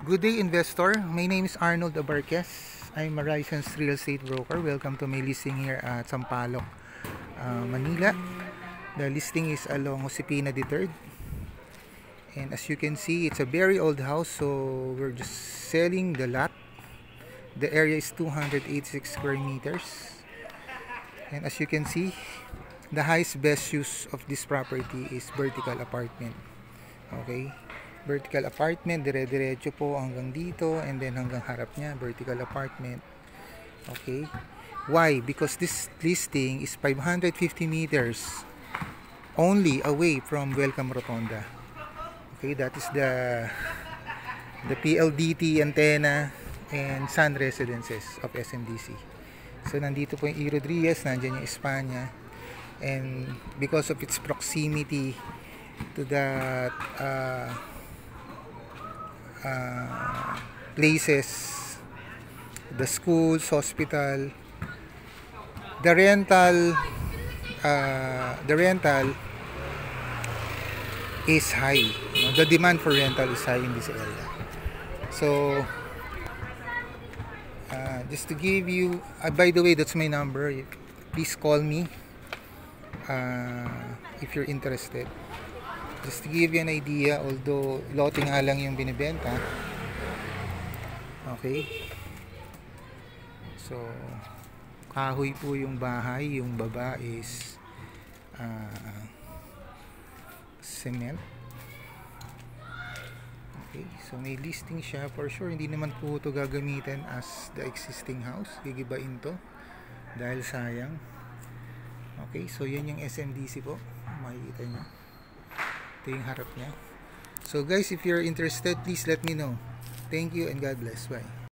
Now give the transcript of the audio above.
Good day, investor. My name is Arnold Abarquez. I'm a licensed real estate broker. Welcome to my listing here at Sampaloc, Manila. The listing is along Josepina III. And as you can see, it's a very old house, so we're just selling the lot. The area is 286 square meters. And as you can see, the highest best use of this property is vertical apartment. Okay, vertical apartment, dire-diretso po hanggang dito, and then hanggang harap niya, vertical apartment. Okay, why? Because this listing is 550 meters only away from Welcome Rotonda. Okay, that is the PLDT antenna and Sun Residences of SMDC. So nandito po yung E. Rodriguez, nandiyan yung Espanya, and because of its proximity to that places, the schools, hospital, the rental is high. The demand for rental is high in this area. So just to give you, by the way, that's my number. Please call me if you're interested. Just to give you an idea, although lote nga lang yung binibenta. Okay. So, kahoy po yung bahay. Yung baba is cement. Okay. So, may listing siya. For sure, hindi naman po ito gagamitin as the existing house. Gigibain to. Dahil sayang. Okay. So, yan yung SMDC po. Makikita nyo. Ito yung harap niya. So guys, if you're interested, please let me know. Thank you and God bless. Bye.